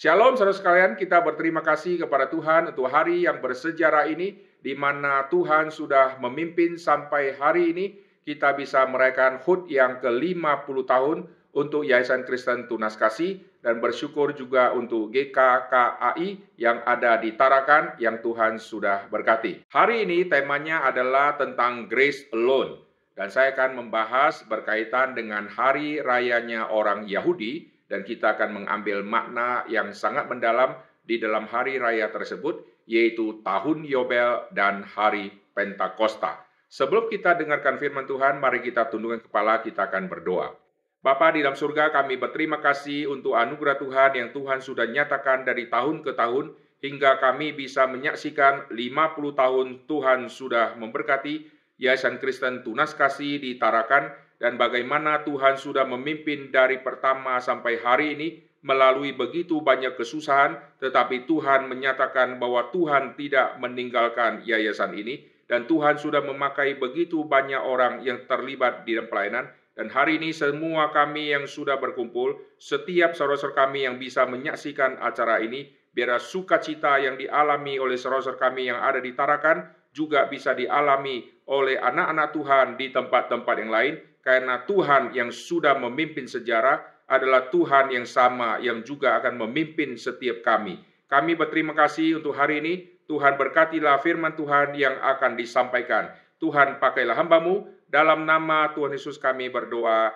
Shalom saudara sekalian, kita berterima kasih kepada Tuhan untuk hari yang bersejarah ini, di mana Tuhan sudah memimpin sampai hari ini, kita bisa merayakan HUT yang ke-50 tahun untuk Yayasan Kristen Tunas Kasih, dan bersyukur juga untuk GKKAI yang ada di Tarakan yang Tuhan sudah berkati. Hari ini temanya adalah tentang Grace Alone, dan saya akan membahas berkaitan dengan hari rayanya orang Yahudi, dan kita akan mengambil makna yang sangat mendalam di dalam hari raya tersebut, yaitu Tahun Yobel dan Hari Pentakosta. Sebelum kita dengarkan firman Tuhan, mari kita tundukkan kepala, kita akan berdoa. Bapa di dalam surga, kami berterima kasih untuk anugerah Tuhan yang Tuhan sudah nyatakan dari tahun ke tahun, hingga kami bisa menyaksikan 50 tahun Tuhan sudah memberkati Yayasan Kristen Tunas Kasih di Tarakan, dan bagaimana Tuhan sudah memimpin dari pertama sampai hari ini melalui begitu banyak kesusahan, tetapi Tuhan menyatakan bahwa Tuhan tidak meninggalkan yayasan ini, dan Tuhan sudah memakai begitu banyak orang yang terlibat di dalam pelayanan. Dan hari ini semua kami yang sudah berkumpul, setiap saudara-saudara kami yang bisa menyaksikan acara ini, biar sukacita yang dialami oleh saudara-saudara kami yang ada di Tarakan juga bisa dialami oleh anak-anak Tuhan di tempat-tempat yang lain, karena Tuhan yang sudah memimpin sejarah adalah Tuhan yang sama yang juga akan memimpin setiap kami. Kami berterima kasih untuk hari ini. Tuhan berkatilah firman Tuhan yang akan disampaikan. Tuhan pakailah hamba-Mu, dalam nama Tuhan Yesus kami berdoa.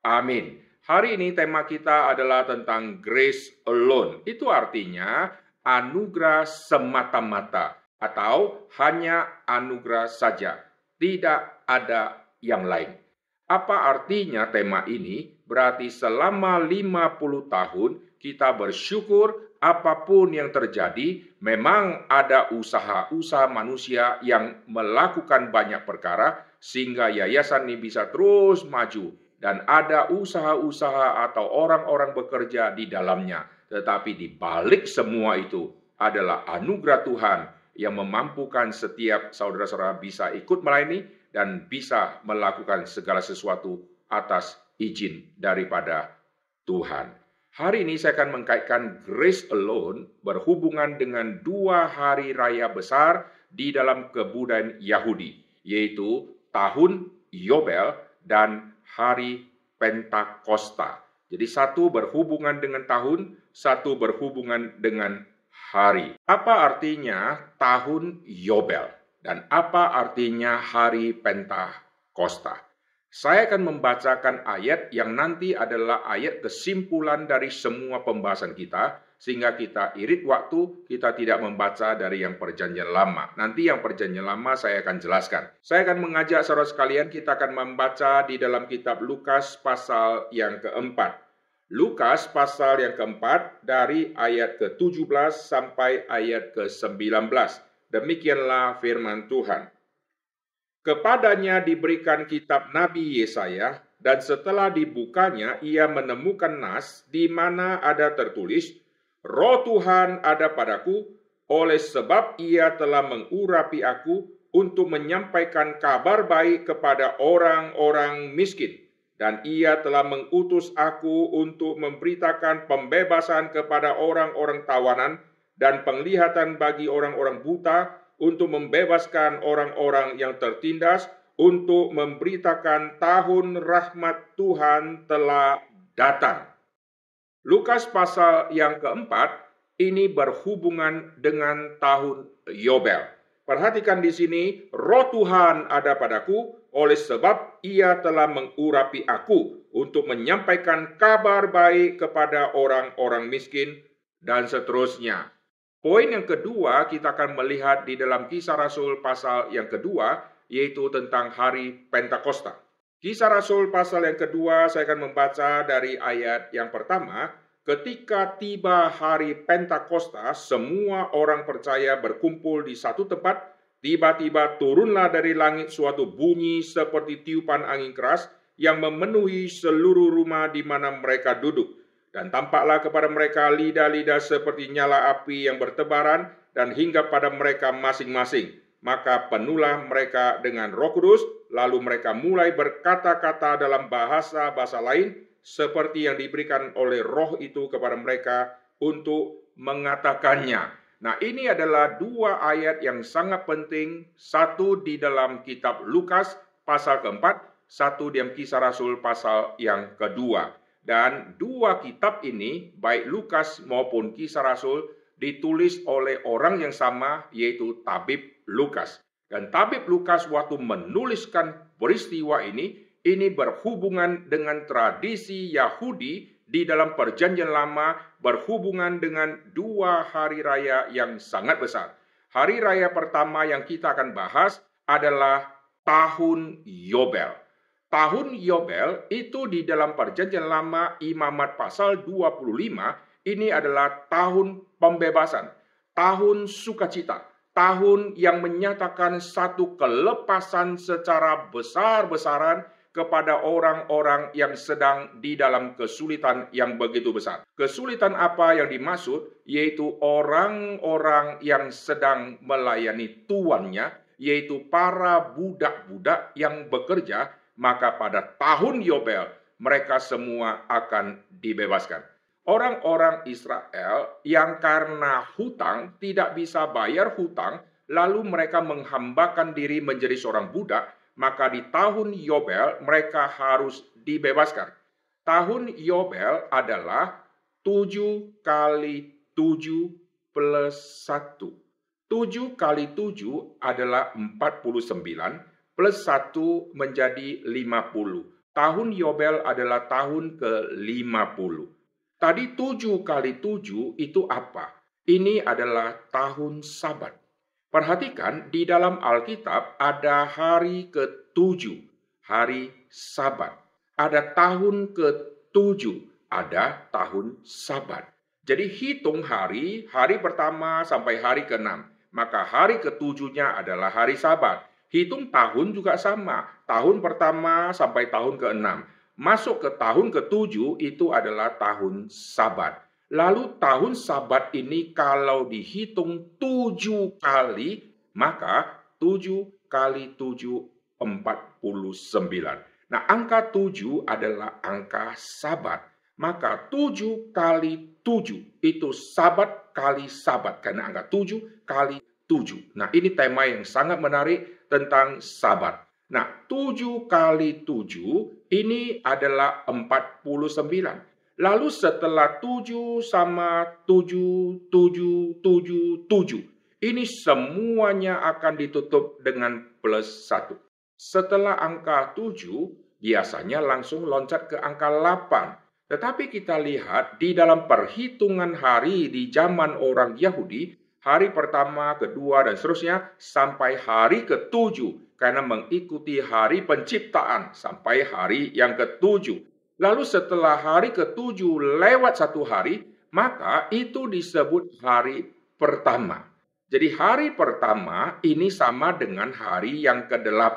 Amin. Hari ini tema kita adalah tentang Grace Alone. Itu artinya anugerah semata-mata atau hanya anugerah saja. Tidak ada yang lain. Apa artinya tema ini? Berarti selama 50 tahun kita bersyukur apapun yang terjadi, memang ada usaha-usaha manusia yang melakukan banyak perkara sehingga yayasan ini bisa terus maju, dan ada usaha-usaha atau orang-orang bekerja di dalamnya. Tetapi di balik semua itu adalah anugerah Tuhan yang memampukan setiap saudara-saudara bisa ikut melayani dan bisa melakukan segala sesuatu atas izin daripada Tuhan. Hari ini saya akan mengkaitkan Grace Alone berhubungan dengan dua hari raya besar di dalam kebudayaan Yahudi, yaitu Tahun Yobel dan Hari Pentakosta. Jadi satu berhubungan dengan tahun, satu berhubungan dengan hari. Apa artinya Tahun Yobel? Dan apa artinya Hari Pentakosta? Saya akan membacakan ayat yang nanti adalah ayat kesimpulan dari semua pembahasan kita, sehingga kita irit waktu, kita tidak membaca dari yang perjanjian lama. Nanti yang perjanjian lama saya akan jelaskan. Saya akan mengajak saudara sekalian, kita akan membaca di dalam kitab Lukas pasal yang keempat. Lukas pasal yang keempat dari ayat ke-17 sampai ayat ke-19. Demikianlah firman Tuhan. Kepadanya diberikan kitab Nabi Yesaya, dan setelah dibukanya ia menemukan nas di mana ada tertulis, Roh Tuhan ada padaku, oleh sebab ia telah mengurapi aku untuk menyampaikan kabar baik kepada orang-orang miskin. Dan ia telah mengutus aku untuk memberitakan pembebasan kepada orang-orang tawanan, dan penglihatan bagi orang-orang buta, untuk membebaskan orang-orang yang tertindas, untuk memberitakan tahun rahmat Tuhan telah datang. Lukas pasal yang keempat ini berhubungan dengan tahun Yobel. Perhatikan di sini, Roh Tuhan ada padaku, oleh sebab ia telah mengurapi aku untuk menyampaikan kabar baik kepada orang-orang miskin, dan seterusnya. Poin yang kedua kita akan melihat di dalam Kisah Rasul pasal yang kedua, yaitu tentang Hari Pentakosta. Kisah Rasul pasal yang kedua, saya akan membaca dari ayat yang pertama. Ketika tiba hari Pentakosta, semua orang percaya berkumpul di satu tempat. Tiba-tiba turunlah dari langit suatu bunyi seperti tiupan angin keras yang memenuhi seluruh rumah di mana mereka duduk. Dan tampaklah kepada mereka lidah-lidah seperti nyala api yang bertebaran dan hinggap pada mereka masing-masing. Maka penuhlah mereka dengan Roh Kudus, lalu mereka mulai berkata-kata dalam bahasa-bahasa lain seperti yang diberikan oleh Roh itu kepada mereka. untuk mengatakannya. Nah, ini adalah dua ayat yang sangat penting, satu di dalam kitab Lukas pasal keempat, satu di dalam Kisah Rasul pasal yang kedua. Dan dua kitab ini, baik Lukas maupun Kisah Rasul, ditulis oleh orang yang sama, yaitu Tabib Lukas. Dan Tabib Lukas waktu menuliskan peristiwa ini berhubungan dengan tradisi Yahudi di dalam Perjanjian Lama, berhubungan dengan dua hari raya yang sangat besar. Hari raya pertama yang kita akan bahas adalah Tahun Yobel. Tahun Yobel itu di dalam Perjanjian Lama Imamat pasal 25, ini adalah tahun pembebasan, tahun sukacita, tahun yang menyatakan satu kelepasan secara besar-besaran kepada orang-orang yang sedang di dalam kesulitan yang begitu besar. Kesulitan apa yang dimaksud? Yaitu orang-orang yang sedang melayani tuannya, yaitu para budak-budak yang bekerja, maka pada tahun Yobel mereka semua akan dibebaskan. Orang-orang Israel yang karena hutang tidak bisa bayar hutang, lalu mereka menghambakan diri menjadi seorang budak, maka di tahun Yobel mereka harus dibebaskan. Tahun Yobel adalah 7 kali 7 plus 1. 7 kali 7 adalah 49, plus 1 menjadi 50. Tahun Yobel adalah tahun ke-50. Tadi 7 kali 7 itu apa? Ini adalah tahun Sabat. Perhatikan, di dalam Alkitab ada hari ke-7, hari Sabat. Ada tahun ke-7, ada tahun Sabat. Jadi hitung hari pertama sampai hari ke-6. Maka hari ke-7-nya adalah hari Sabat. Hitung tahun juga sama. Tahun pertama sampai tahun ke-6. Masuk ke tahun ke-7 itu adalah tahun Sabat. Lalu tahun Sabat ini kalau dihitung 7 kali, maka 7 kali 7, 49. Nah, angka 7 adalah angka Sabat. Maka 7 kali 7 itu Sabat kali Sabat. Karena angka 7 kali 7. Nah, ini tema yang sangat menarik tentang Sabat. Nah, 7 kali 7 ini adalah 49. Lalu setelah 7 sama 7, 7, 7, 7. Ini semuanya akan ditutup dengan plus 1. Setelah angka 7, biasanya langsung loncat ke angka 8. Tetapi kita lihat di dalam perhitungan hari di zaman orang Yahudi, hari pertama, kedua, dan seterusnya, sampai hari ke-7. Karena mengikuti hari penciptaan sampai hari yang ke-7. Lalu setelah hari ke-7 lewat 1 hari, maka itu disebut hari pertama. Jadi hari pertama ini sama dengan hari yang ke-8.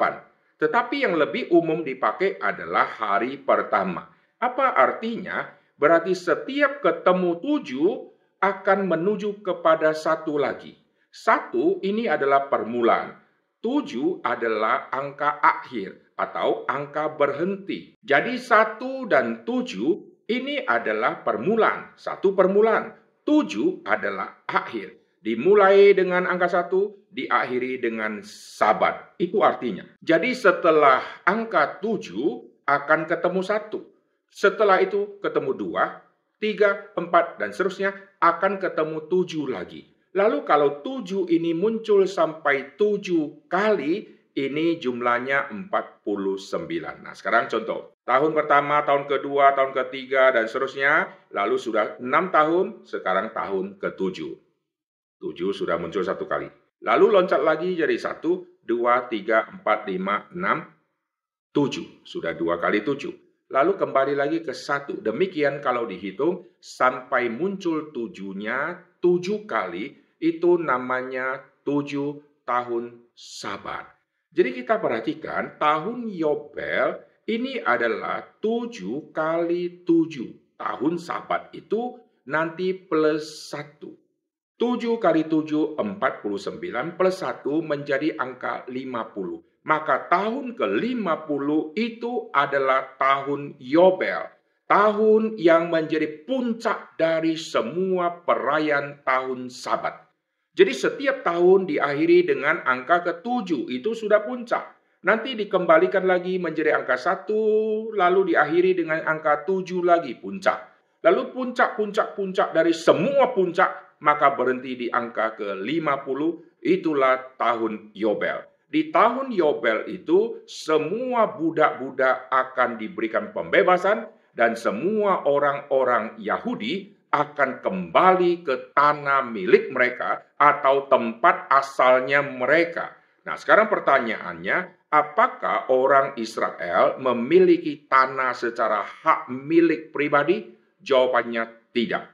Tetapi yang lebih umum dipakai adalah hari pertama. Apa artinya? Berarti setiap ketemu 7 akan menuju kepada satu lagi. 1 ini adalah permulaan. 7 adalah angka akhir atau angka berhenti. Jadi 1 dan 7 ini adalah permulaan. 1 permulaan. 7 adalah akhir. Dimulai dengan angka 1, diakhiri dengan Sabat. Itu artinya. Jadi setelah angka 7 akan ketemu 1. Setelah itu ketemu 2, 3, 4, dan seterusnya akan ketemu 7 lagi. Lalu kalau 7 ini muncul sampai 7 kali, ini jumlahnya 49. Nah, sekarang contoh. Tahun pertama, tahun kedua, tahun ketiga, dan seterusnya. Lalu sudah 6 tahun, sekarang tahun ke-7. 7 sudah muncul 1 kali. Lalu loncat lagi jadi 1, 2, 3, 4, 5, 6, 7. Sudah 2 kali 7. Lalu kembali lagi ke 1. Demikian kalau dihitung, sampai muncul 7-nya 7 kali, itu namanya 7 tahun Sabat. Jadi kita perhatikan, tahun Yobel ini adalah 7 kali 7. Tahun Sabat itu nanti plus 1. 7 kali 7, 49, plus 1 menjadi angka 50. Maka tahun ke-50 itu adalah tahun Yobel. tahun yang menjadi puncak dari semua perayaan tahun Sabat. Jadi setiap tahun diakhiri dengan angka ke-7, itu sudah puncak. Nanti dikembalikan lagi menjadi angka 1, lalu diakhiri dengan angka 7 lagi puncak. Lalu puncak dari semua puncak, maka berhenti di angka ke-50, itulah tahun Yobel. Di tahun Yobel itu, semua budak-budak akan diberikan pembebasan, dan semua orang-orang Yahudi akan kembali ke tanah milik mereka atau tempat asalnya mereka. Nah, sekarang pertanyaannya, apakah orang Israel memiliki tanah secara hak milik pribadi? Jawabannya tidak.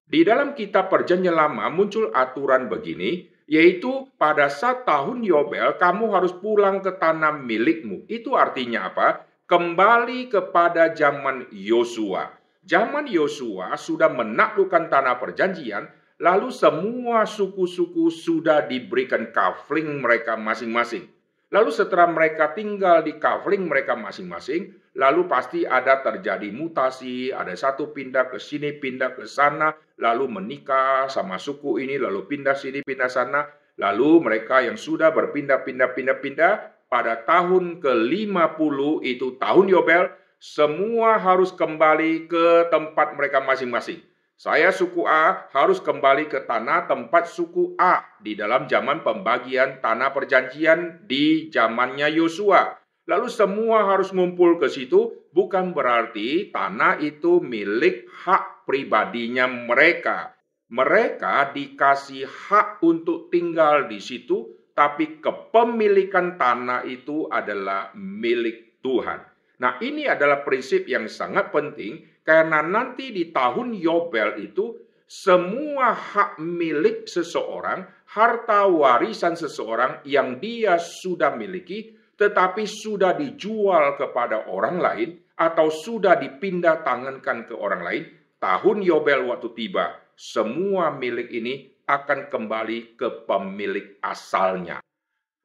Di dalam kitab Perjanjian Lama muncul aturan begini, yaitu pada saat tahun Yobel kamu harus pulang ke tanah milikmu. Itu artinya apa? Kembali kepada zaman Yosua. Zaman Yosua sudah menaklukkan tanah perjanjian, lalu semua suku-suku sudah diberikan kafling mereka masing-masing. Lalu setelah mereka tinggal di kafling mereka masing-masing, lalu pasti ada terjadi mutasi, ada satu pindah ke sini, pindah ke sana, lalu menikah sama suku ini, lalu pindah sini, pindah sana. Lalu mereka yang sudah berpindah-pindah pada tahun ke-50 itu tahun Yobel, semua harus kembali ke tempat mereka masing-masing. Saya suku A harus kembali ke tanah tempat suku A di dalam zaman pembagian tanah perjanjian di zamannya Yosua. Lalu semua harus ngumpul ke situ, bukan berarti tanah itu milik hak pribadinya mereka. Mereka dikasih hak untuk tinggal di situ, tapi kepemilikan tanah itu adalah milik Tuhan. Nah, ini adalah prinsip yang sangat penting karena nanti di tahun Yobel itu semua hak milik seseorang, harta warisan seseorang yang dia sudah miliki tetapi sudah dijual kepada orang lain atau sudah dipindah tangankan ke orang lain, tahun Yobel waktu tiba, semua milik ini akan kembali ke pemilik asalnya.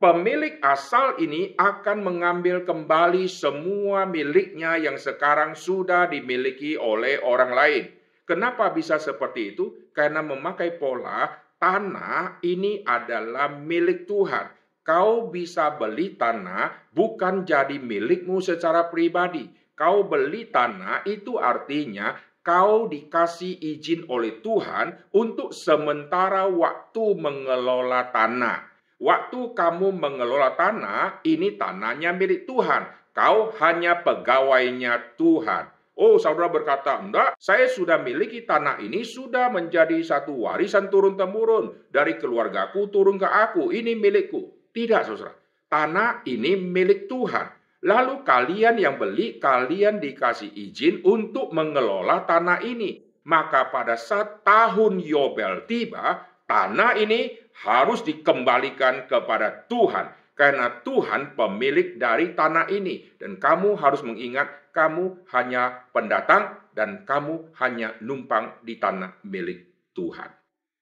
Pemilik asal ini akan mengambil kembali semua miliknya yang sekarang sudah dimiliki oleh orang lain. Kenapa bisa seperti itu? Karena memakai pola tanah ini adalah milik Tuhan. Kau bisa beli tanah bukan jadi milikmu secara pribadi. Kau beli tanah itu artinya kau dikasih izin oleh Tuhan untuk sementara waktu mengelola tanah. Waktu kamu mengelola tanah, ini tanahnya milik Tuhan. Kau hanya pegawainya Tuhan. Oh, saudara berkata, enggak, saya sudah miliki tanah ini, sudah menjadi satu warisan turun-temurun. Dari keluargaku turun ke aku, ini milikku. Tidak, saudara. Tanah ini milik Tuhan. Lalu kalian yang beli, kalian dikasih izin untuk mengelola tanah ini. Maka pada saat tahun Yobel tiba, tanah ini harus dikembalikan kepada Tuhan. Karena Tuhan pemilik dari tanah ini. Dan kamu harus mengingat, kamu hanya pendatang dan kamu hanya numpang di tanah milik Tuhan.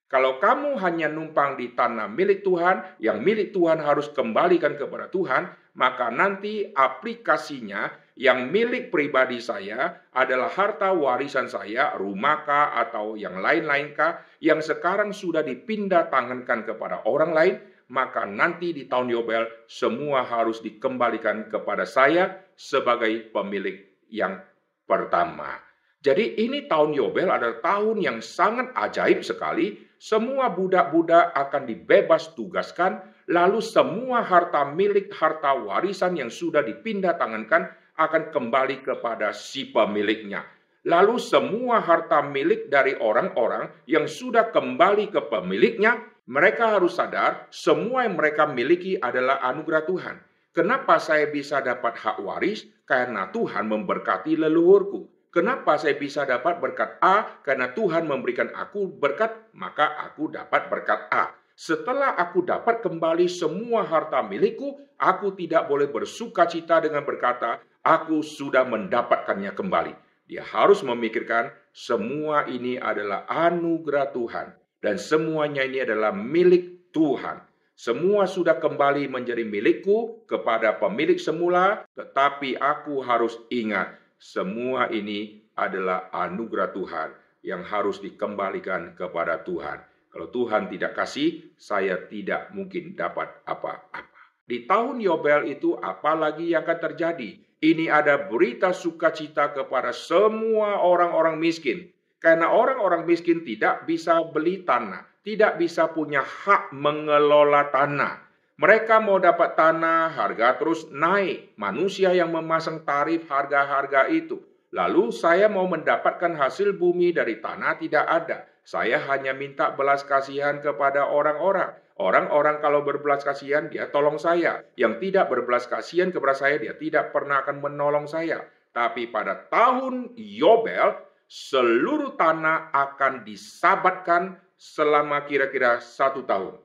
Kalau kamu hanya numpang di tanah milik Tuhan, yang milik Tuhan harus kembalikan kepada Tuhan, maka nanti aplikasinya yang milik pribadi saya adalah harta warisan saya, rumah kah atau yang lain-lain kah, yang sekarang sudah dipindah tangankan kepada orang lain, maka nanti di tahun Yobel semua harus dikembalikan kepada saya sebagai pemilik yang pertama. Jadi ini tahun Yobel adalah tahun yang sangat ajaib sekali. Semua budak-budak akan dibebas tugaskan, lalu semua harta milik, harta warisan yang sudah dipindah tangankan akan kembali kepada si pemiliknya. Lalu semua harta milik dari orang-orang yang sudah kembali ke pemiliknya, mereka harus sadar semua yang mereka miliki adalah anugerah Tuhan. Kenapa saya bisa dapat hak waris? Karena Tuhan memberkati leluhurku. Kenapa saya bisa dapat berkat A? Karena Tuhan memberikan aku berkat, maka aku dapat berkat A. Setelah aku dapat kembali semua harta milikku, aku tidak boleh bersukacita dengan berkata, aku sudah mendapatkannya kembali. Dia harus memikirkan semua ini adalah anugerah Tuhan. Dan semuanya ini adalah milik Tuhan. Semua sudah kembali menjadi milikku kepada pemilik semula, tetapi aku harus ingat, semua ini adalah anugerah Tuhan yang harus dikembalikan kepada Tuhan. Kalau Tuhan tidak kasih, saya tidak mungkin dapat apa-apa. Di tahun Yobel itu apalagi yang akan terjadi? Ini ada berita sukacita kepada semua orang-orang miskin. Karena orang-orang miskin tidak bisa beli tanah, tidak bisa punya hak mengelola tanah. Mereka mau dapat tanah, harga terus naik. Manusia yang memasang tarif harga-harga itu. Lalu saya mau mendapatkan hasil bumi dari tanah tidak ada. Saya hanya minta belas kasihan kepada orang-orang. Orang-orang kalau berbelas kasihan, dia tolong saya. Yang tidak berbelas kasihan kepada saya, dia tidak pernah akan menolong saya. Tapi pada tahun Yobel, seluruh tanah akan disabatkan selama kira-kira 1 tahun.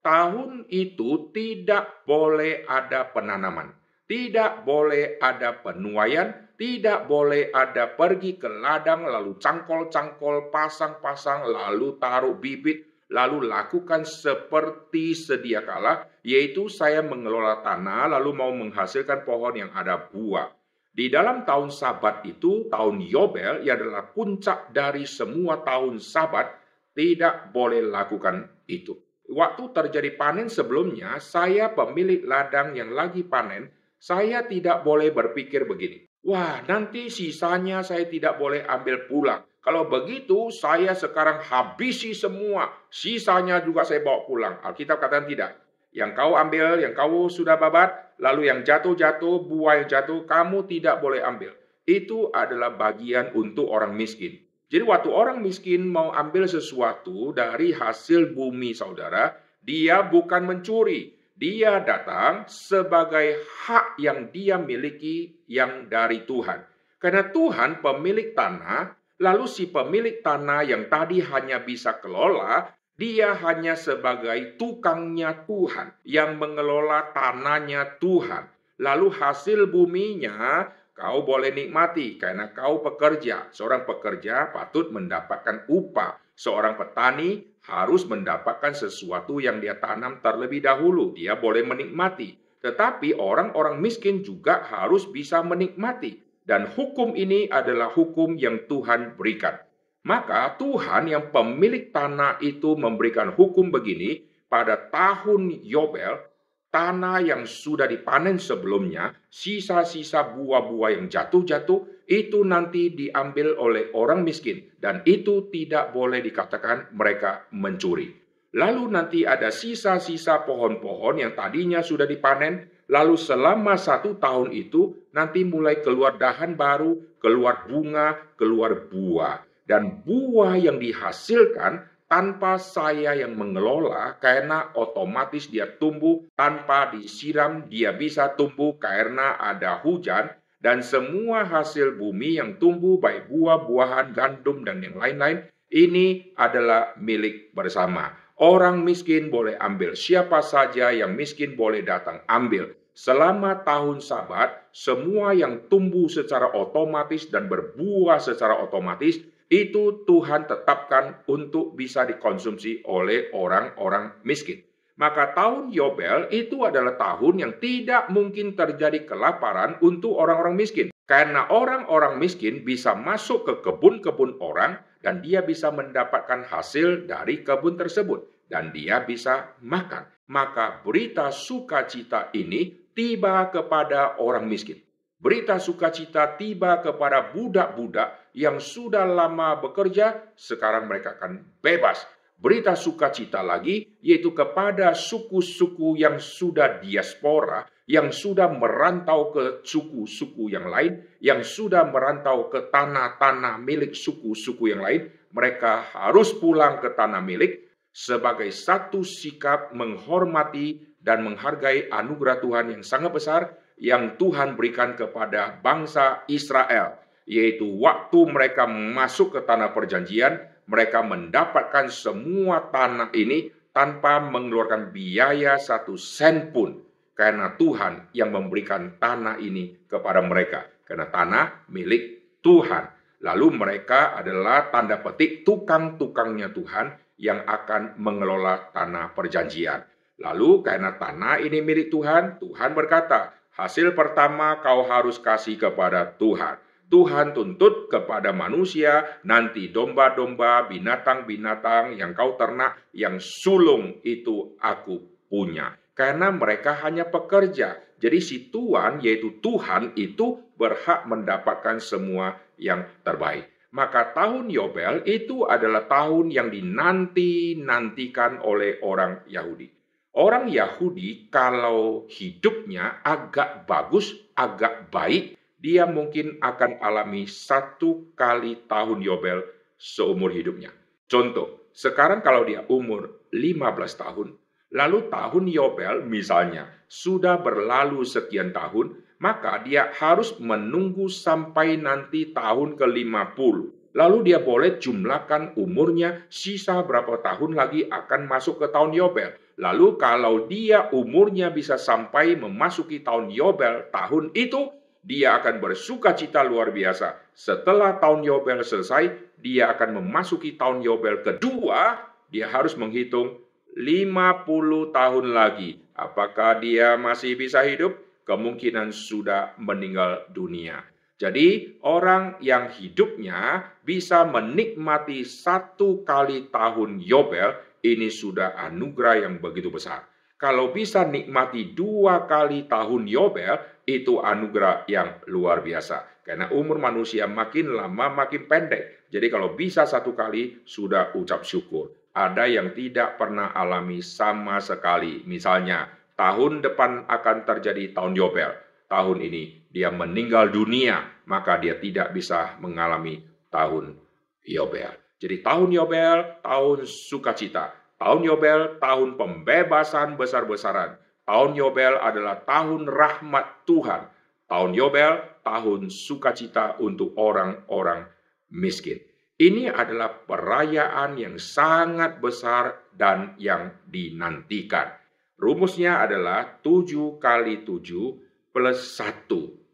Tahun itu tidak boleh ada penanaman. Tidak boleh ada penuaian, tidak boleh ada pergi ke ladang, lalu cangkol-cangkol, pasang-pasang, lalu taruh bibit, lalu lakukan seperti sedia kala, yaitu saya mengelola tanah, lalu mau menghasilkan pohon yang ada buah. Di dalam tahun Sabat itu, tahun Yobel, yang adalah puncak dari semua tahun Sabat, tidak boleh lakukan itu. Waktu terjadi panen sebelumnya, saya pemilik ladang yang lagi panen, saya tidak boleh berpikir begini. Wah, nanti sisanya saya tidak boleh ambil pulang. Kalau begitu, saya sekarang habisi semua. Sisanya juga saya bawa pulang. Alkitab katakan tidak. Yang kau ambil, yang kau sudah babat, lalu yang jatuh-jatuh, buah yang jatuh, kamu tidak boleh ambil. Itu adalah bagian untuk orang miskin. Jadi waktu orang miskin mau ambil sesuatu dari hasil bumi saudara, dia bukan mencuri. Dia datang sebagai hak yang dia miliki yang dari Tuhan. Karena Tuhan pemilik tanah, lalu si pemilik tanah yang tadi hanya bisa kelola, dia hanya sebagai tukangnya Tuhan yang mengelola tanahnya Tuhan. Lalu hasil buminya kau boleh nikmati karena kau pekerja. Seorang pekerja patut mendapatkan upah. Seorang petani harus mendapatkan sesuatu yang dia tanam terlebih dahulu. Dia boleh menikmati. Tetapi orang-orang miskin juga harus bisa menikmati. Dan hukum ini adalah hukum yang Tuhan berikan. Maka Tuhan yang pemilik tanah itu memberikan hukum begini, pada tahun Yobel, tanah yang sudah dipanen sebelumnya, sisa-sisa buah-buah yang jatuh-jatuh, itu nanti diambil oleh orang miskin. Dan itu tidak boleh dikatakan mereka mencuri. Lalu nanti ada sisa-sisa pohon-pohon yang tadinya sudah dipanen, lalu selama 1 tahun itu, nanti mulai keluar dahan baru, keluar bunga, keluar buah. Dan buah yang dihasilkan tanpa saya yang mengelola, karena otomatis dia tumbuh tanpa disiram, dia bisa tumbuh karena ada hujan, dan semua hasil bumi yang tumbuh baik buah-buahan, gandum, dan yang lain-lain, ini adalah milik bersama. Orang miskin boleh ambil, siapa saja yang miskin boleh datang ambil. Selama tahun Sabat, semua yang tumbuh secara otomatis dan berbuah secara otomatis, itu Tuhan tetapkan untuk bisa dikonsumsi oleh orang-orang miskin. Maka tahun Yobel itu adalah tahun yang tidak mungkin terjadi kelaparan untuk orang-orang miskin. Karena orang-orang miskin bisa masuk ke kebun-kebun orang dan dia bisa mendapatkan hasil dari kebun tersebut. Dan dia bisa makan. Maka berita sukacita ini tiba kepada orang miskin. Berita sukacita tiba kepada budak-budak yang sudah lama bekerja, sekarang mereka akan bebas. Berita sukacita lagi, yaitu kepada suku-suku yang sudah diaspora, yang sudah merantau ke suku-suku yang lain, yang sudah merantau ke tanah-tanah milik suku-suku yang lain, mereka harus pulang ke tanah milik sebagai satu sikap menghormati dan menghargai anugerah Tuhan yang sangat besar, yang Tuhan berikan kepada bangsa Israel, yaitu waktu mereka masuk ke tanah perjanjian, mereka mendapatkan semua tanah ini tanpa mengeluarkan biaya 1 sen pun, karena Tuhan yang memberikan tanah ini kepada mereka, karena tanah milik Tuhan. Lalu mereka adalah tanda petik tukang-tukangnya Tuhan yang akan mengelola tanah perjanjian. Lalu karena tanah ini milik Tuhan, Tuhan berkata, hasil pertama kau harus kasih kepada Tuhan. Tuhan tuntut kepada manusia, nanti domba-domba, binatang-binatang yang kau ternak, yang sulung itu aku punya. Karena mereka hanya pekerja. Jadi si tuan, yaitu Tuhan, itu berhak mendapatkan semua yang terbaik. Maka tahun Yobel itu adalah tahun yang dinanti-nantikan oleh orang Yahudi. Orang Yahudi kalau hidupnya agak bagus, agak baik, dia mungkin akan alami 1 kali tahun Yobel seumur hidupnya. Contoh, sekarang kalau dia umur 15 tahun, lalu tahun Yobel misalnya sudah berlalu sekian tahun, maka dia harus menunggu sampai nanti tahun ke-50. Lalu dia boleh jumlahkan umurnya, sisa berapa tahun lagi akan masuk ke tahun Yobel. Lalu kalau dia umurnya bisa sampai memasuki tahun Yobel tahun itu, dia akan bersukacita luar biasa. Setelah tahun Yobel selesai, dia akan memasuki tahun Yobel kedua, dia harus menghitung 50 tahun lagi. Apakah dia masih bisa hidup? Kemungkinan sudah meninggal dunia. Jadi orang yang hidupnya bisa menikmati 1 kali tahun Yobel, ini sudah anugerah yang begitu besar. Kalau bisa nikmati 2 kali tahun Yobel, itu anugerah yang luar biasa. Karena umur manusia makin lama makin pendek. Jadi kalau bisa 1 kali, sudah ucap syukur. Ada yang tidak pernah alami sama sekali. Misalnya, tahun depan akan terjadi tahun Yobel. Tahun ini dia meninggal dunia, maka dia tidak bisa mengalami tahun Yobel. Jadi tahun Yobel, tahun sukacita. Tahun Yobel, tahun pembebasan besar-besaran. Tahun Yobel adalah tahun rahmat Tuhan. Tahun Yobel, tahun sukacita untuk orang-orang miskin. Ini adalah perayaan yang sangat besar dan yang dinantikan. Rumusnya adalah 7 kali 7 plus 1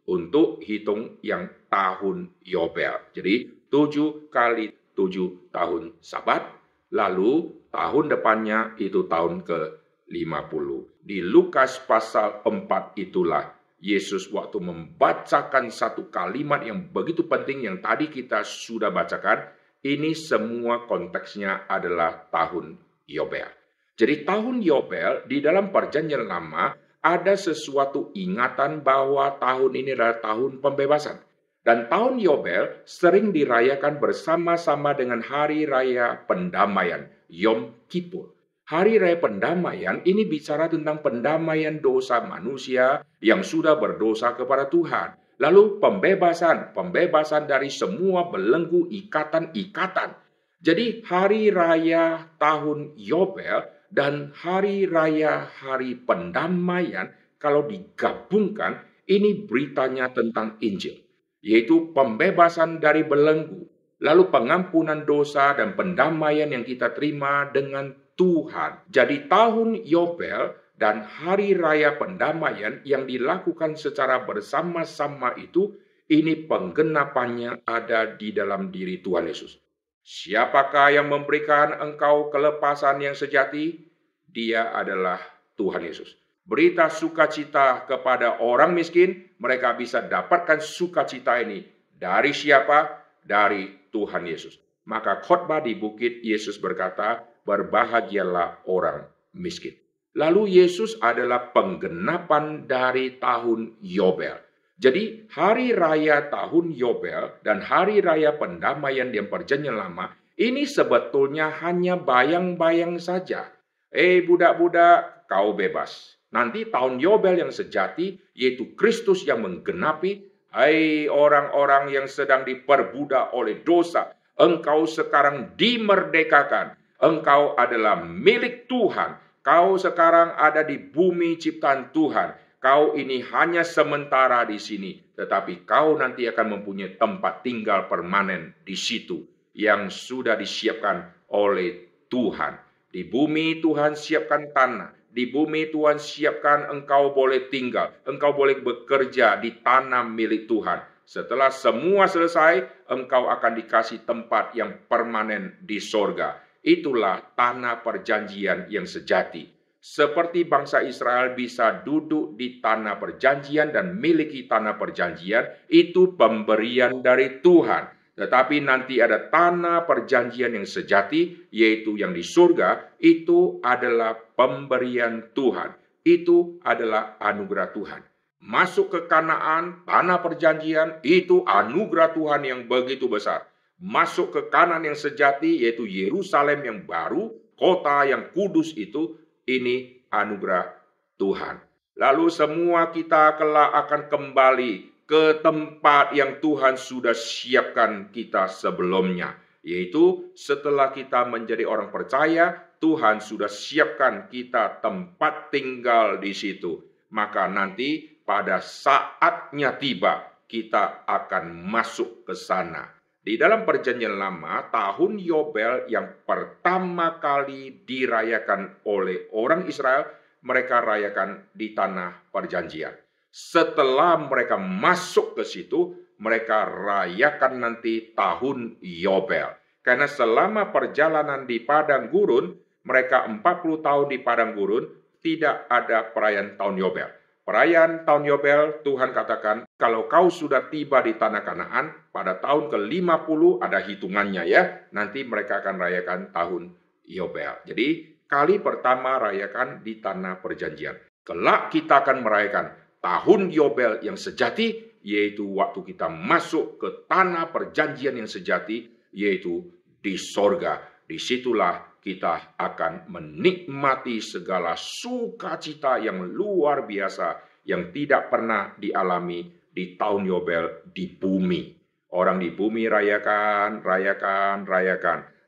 untuk hitung yang tahun Yobel. Jadi 7 kali 7 tahun Sabat, lalu tahun depannya itu tahun ke-50. Di Lukas pasal 4 itulah Yesus waktu membacakan satu kalimat yang begitu penting yang tadi kita sudah bacakan, ini semua konteksnya adalah tahun Yobel. Jadi tahun Yobel di dalam perjanjian lama ada sesuatu ingatan bahwa tahun ini adalah tahun pembebasan. Dan tahun Yobel sering dirayakan bersama-sama dengan Hari Raya Pendamaian, Yom Kippur. Hari Raya Pendamaian ini bicara tentang pendamaian dosa manusia yang sudah berdosa kepada Tuhan. Lalu pembebasan dari semua belenggu ikatan-ikatan. Jadi hari raya tahun Yobel dan hari raya hari pendamaian kalau digabungkan ini beritanya tentang Injil. Yaitu pembebasan dari belenggu, lalu pengampunan dosa dan pendamaian yang kita terima dengan Tuhan. Jadi tahun Yobel dan hari raya pendamaian yang dilakukan secara bersama-sama itu, ini penggenapannya ada di dalam diri Tuhan Yesus. Siapakah yang memberikan engkau kelepasan yang sejati? Dia adalah Tuhan Yesus. Berita sukacita kepada orang miskin, mereka bisa dapatkan sukacita ini. Dari siapa? Dari Tuhan Yesus. Maka khotbah di bukit Yesus berkata, berbahagialah orang miskin. Lalu Yesus adalah penggenapan dari tahun Yobel. Jadi hari raya tahun Yobel dan hari raya pendamaian di perjanjian lama, ini sebetulnya hanya bayang-bayang saja. Budak-budak, kau bebas. Nanti tahun Yobel yang sejati, yaitu Kristus yang menggenapi, hai orang-orang yang sedang diperbudak oleh dosa, engkau sekarang dimerdekakan. Engkau adalah milik Tuhan. Kau sekarang ada di bumi ciptaan Tuhan. Kau ini hanya sementara di sini, tetapi kau nanti akan mempunyai tempat tinggal permanen di situ yang sudah disiapkan oleh Tuhan. Di bumi Tuhan siapkan tanah. Di bumi Tuhan siapkan engkau boleh tinggal. Engkau boleh bekerja di tanah milik Tuhan. Setelah semua selesai, engkau akan dikasih tempat yang permanen di sorga. Itulah tanah perjanjian yang sejati. Seperti bangsa Israel bisa duduk di tanah perjanjian dan miliki tanah perjanjian, itu pemberian dari Tuhan. Tetapi nanti ada tanah perjanjian yang sejati, yaitu yang di surga, itu adalah pemberian Tuhan. Itu adalah anugerah Tuhan. Masuk ke Kanaan, tanah perjanjian, itu anugerah Tuhan yang begitu besar. Masuk ke Kanaan yang sejati, yaitu Yerusalem yang baru, kota yang kudus itu, ini anugerah Tuhan. Lalu semua kita kelak akan kembali ke tempat yang Tuhan sudah siapkan kita sebelumnya. Yaitu setelah kita menjadi orang percaya, Tuhan sudah siapkan kita tempat tinggal di situ. Maka nanti pada saatnya tiba, kita akan masuk ke sana. Di dalam perjanjian lama, tahun Yobel yang pertama kali dirayakan oleh orang Israel, mereka rayakan di tanah perjanjian. Setelah mereka masuk ke situ, mereka rayakan nanti tahun Yobel. Karena selama perjalanan di padang gurun, mereka 40 tahun di padang gurun, tidak ada perayaan tahun Yobel. Perayaan tahun Yobel, Tuhan katakan, kalau kau sudah tiba di tanah Kanaan, pada tahun ke-50 ada hitungannya ya, nanti mereka akan rayakan tahun Yobel. Jadi, kali pertama rayakan di tanah perjanjian. Kelak kita akan merayakan tahun Yobel yang sejati, yaitu waktu kita masuk ke tanah perjanjian yang sejati, yaitu di sorga. Disitulah kita akan menikmati segala sukacita yang luar biasa yang tidak pernah dialami di tahun Yobel di bumi. Orang di bumi rayakan.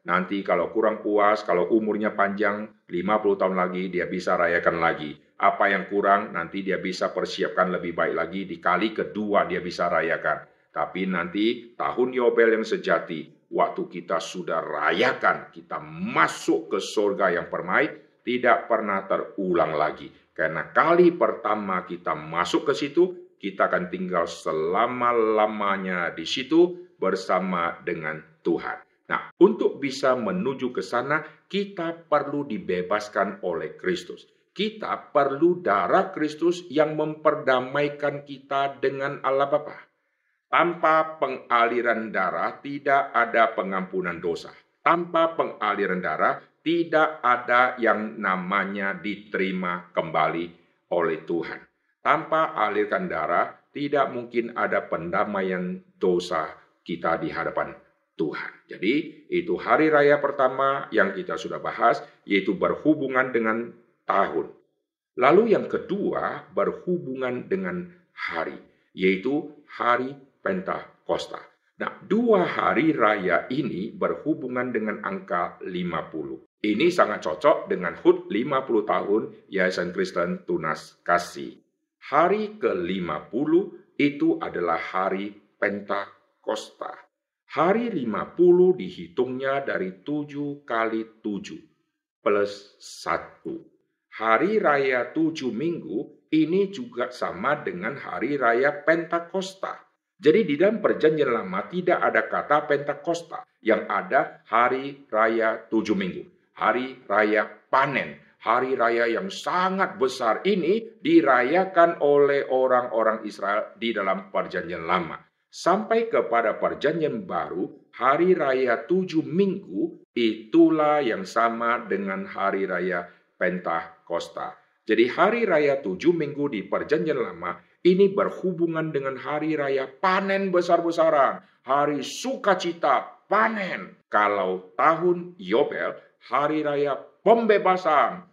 Nanti kalau kurang puas, kalau umurnya panjang, 50 tahun lagi dia bisa rayakan lagi. Apa yang kurang nanti dia bisa persiapkan lebih baik lagi, di kali kedua dia bisa rayakan. Tapi nanti tahun Yobel yang sejati, waktu kita sudah rayakan, kita masuk ke surga yang permai, tidak pernah terulang lagi. Karena kali pertama kita masuk ke situ, kita akan tinggal selama-lamanya di situ bersama dengan Tuhan. Nah, untuk bisa menuju ke sana, kita perlu dibebaskan oleh Kristus. Kita perlu darah Kristus yang memperdamaikan kita dengan Allah Bapa. Tanpa pengaliran darah tidak ada pengampunan dosa. Tanpa pengaliran darah tidak ada yang namanya diterima kembali oleh Tuhan. Tanpa alirkan darah tidak mungkin ada pendamaian dosa kita di hadapan Tuhan. Jadi itu hari raya pertama yang kita sudah bahas, yaitu berhubungan dengan tahun. Lalu yang kedua berhubungan dengan hari, yaitu hari Pentakosta. Nah, dua hari raya ini berhubungan dengan angka 50. Ini sangat cocok dengan HUT 50 tahun Yayasan Kristen Tunas Kasih. Hari ke-50 itu adalah hari Pentakosta. Hari 50 dihitungnya dari 7 kali 7 plus 1. Hari raya 7 minggu ini juga sama dengan hari raya Pentakosta. Jadi di dalam perjanjian lama tidak ada kata Pentakosta, yang ada hari raya 7 minggu, hari raya panen, hari raya yang sangat besar ini dirayakan oleh orang-orang Israel di dalam perjanjian lama. Sampai kepada perjanjian baru, hari raya 7 minggu itulah yang sama dengan hari raya Pentakosta. Jadi hari raya 7 minggu di perjanjian lama ini berhubungan dengan hari raya panen besar-besaran, hari sukacita panen. Kalau tahun Yobel, hari raya pembebasan,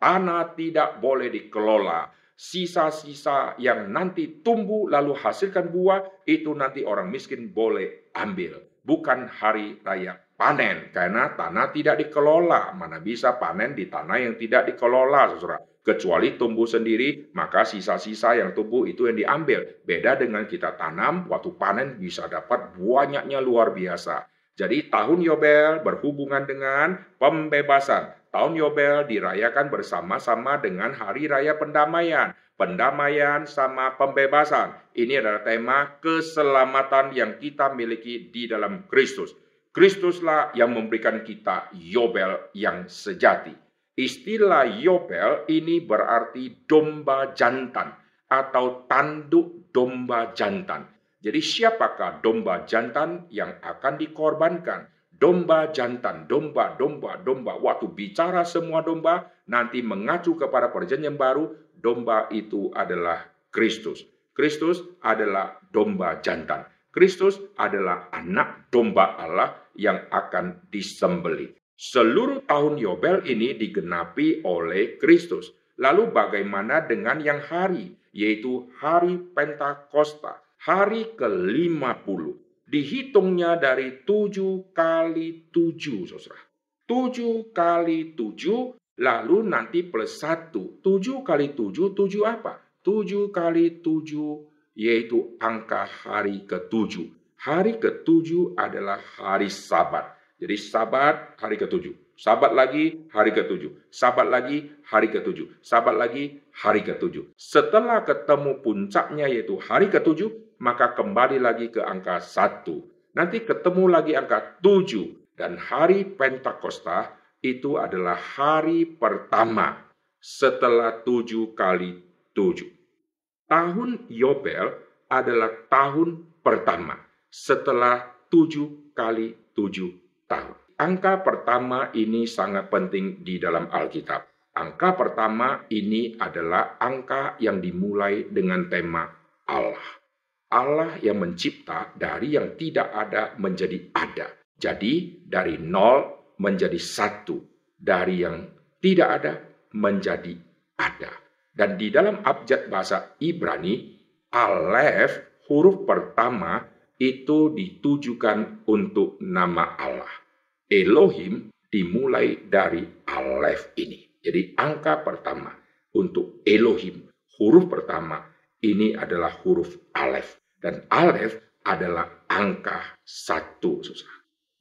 tanah tidak boleh dikelola. Sisa-sisa yang nanti tumbuh lalu hasilkan buah, itu nanti orang miskin boleh ambil. Bukan hari raya panen, karena tanah tidak dikelola. Mana bisa panen di tanah yang tidak dikelola, saudara. Kecuali tumbuh sendiri, maka sisa-sisa yang tumbuh itu yang diambil. Beda dengan kita tanam, waktu panen bisa dapat banyaknya luar biasa. Jadi tahun Yobel berhubungan dengan pembebasan. Tahun Yobel dirayakan bersama-sama dengan hari raya pendamaian. Pendamaian sama pembebasan. Ini adalah tema keselamatan yang kita miliki di dalam Kristus. Kristuslah yang memberikan kita Yobel yang sejati. Istilah Yobel ini berarti domba jantan atau tanduk domba jantan. Jadi siapakah domba jantan yang akan dikorbankan? Domba jantan, domba. Waktu bicara semua domba, nanti mengacu kepada perjanjian baru, domba itu adalah Kristus. Kristus adalah domba jantan. Kristus adalah anak domba Allah yang akan disembelih. Seluruh tahun Yobel ini digenapi oleh Kristus. Lalu bagaimana dengan yang hari, yaitu hari Pentakosta, hari ke-50. Dihitungnya dari 7 kali 7, saudara. 7 kali 7, lalu nanti plus 1. 7 kali 7, 7 apa? 7 kali 7, yaitu angka hari ke-7. Hari ke-7 adalah hari Sabat. Jadi Sabat hari ke-7, Sabat lagi hari ke-7, Sabat lagi hari ke-7, Sabat lagi hari ke-7. Setelah ketemu puncaknya yaitu hari ke-7, maka kembali lagi ke angka 1. Nanti ketemu lagi angka 7. Dan hari Pentakosta itu adalah hari pertama setelah 7 kali 7. Tahun Yobel adalah tahun pertama setelah 7 kali 7 tahun. Angka pertama ini sangat penting di dalam Alkitab. Angka pertama ini adalah angka yang dimulai dengan tema Allah. Allah yang mencipta dari yang tidak ada menjadi ada. Jadi dari 0 menjadi 1. Dari yang tidak ada menjadi ada. Dan di dalam abjad bahasa Ibrani, Alef, huruf pertama, itu ditujukan untuk nama Allah. Elohim dimulai dari Alef ini. Jadi angka pertama untuk Elohim, huruf pertama, ini adalah huruf Alef. Dan Alef adalah angka 1.